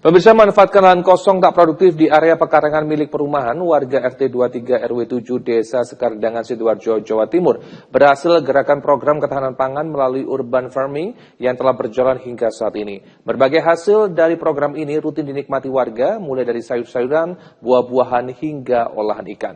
Pemirsa, manfaatkan lahan kosong tak produktif di area pekarangan milik perumahan warga RT 23 RW 7 Desa Sekardangan Sidoarjo, Jawa Timur berhasil gerakan program ketahanan pangan melalui urban farming yang telah berjalan hingga saat ini. Berbagai hasil dari program ini rutin dinikmati warga, mulai dari sayur-sayuran, buah-buahan hingga olahan ikan.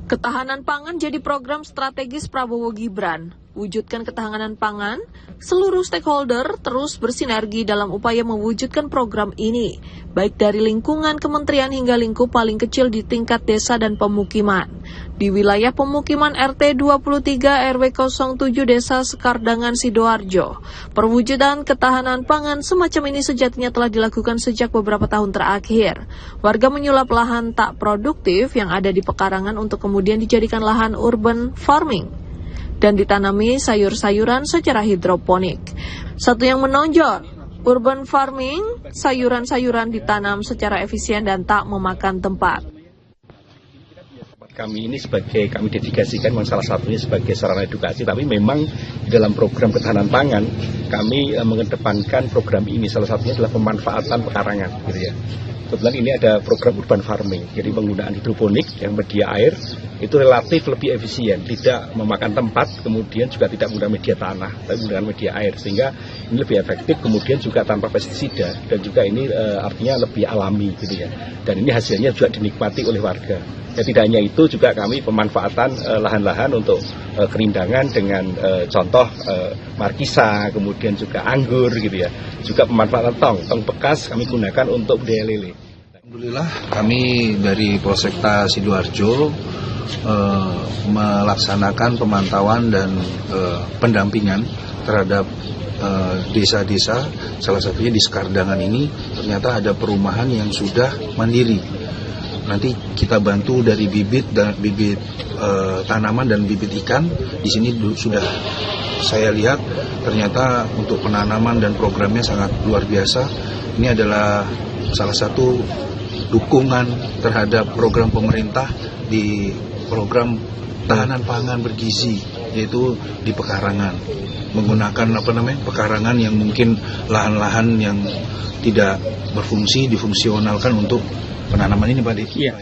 Ketahanan pangan jadi program strategis Prabowo Gibran. Wujudkan ketahanan pangan, seluruh stakeholder terus bersinergi dalam upaya mewujudkan program ini, baik dari lingkungan kementerian hingga lingkup paling kecil di tingkat desa dan pemukiman. Di wilayah pemukiman RT 23 RW 07 Desa Sekardangan Sidoarjo, perwujudan ketahanan pangan semacam ini sejatinya telah dilakukan sejak beberapa tahun terakhir. Warga menyulap lahan tak produktif yang ada di pekarangan untuk kemudian dijadikan lahan urban farming dan ditanami sayur-sayuran secara hidroponik. Satu yang menonjol, urban farming, sayuran-sayuran ditanam secara efisien dan tak memakan tempat. Kami ini kami dedikasikan salah satunya sebagai sarana edukasi, tapi memang di dalam program ketahanan pangan kami mengedepankan program ini, salah satunya adalah pemanfaatan pekarangan, gitu ya. Kebetulan ini ada program urban farming, jadi penggunaan hidroponik yang media air itu relatif lebih efisien, tidak memakan tempat, kemudian juga tidak menggunakan media tanah, tapi menggunakan media air, sehingga ini lebih efektif, kemudian juga tanpa pestisida, dan juga ini artinya lebih alami, gitu ya. Dan ini hasilnya juga dinikmati oleh warga. Ya, tidak hanya itu, juga kami pemanfaatan lahan-lahan untuk kerindangan dengan contoh markisa, kemudian juga anggur, gitu ya. Juga pemanfaatan tong bekas kami gunakan untuk budidaya lele. Alhamdulillah kami dari Polsekta Sidoarjo melaksanakan pemantauan dan pendampingan terhadap desa-desa, salah satunya di Sekardangan ini ternyata ada perumahan yang sudah mandiri. Nanti kita bantu dari bibit tanaman dan bibit ikan. Di sini sudah saya lihat ternyata untuk penanaman dan programnya sangat luar biasa. Ini adalah salah satu dukungan terhadap program pemerintah di program tahanan pangan bergizi, yaitu di pekarangan, menggunakan pekarangan yang mungkin lahan-lahan yang tidak berfungsi difungsionalkan untuk penanaman ini, Pak Dik. Iya.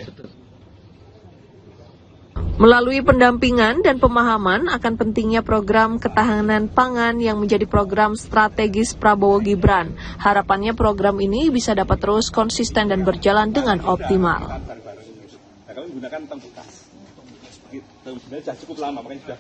Melalui pendampingan dan pemahaman akan pentingnya program ketahanan pangan yang menjadi program strategis Prabowo Gibran, harapannya program ini bisa dapat terus konsisten dan berjalan dengan optimal. Kami menggunakan tong bekas. Sebenarnya sudah cukup lama, makanya sudah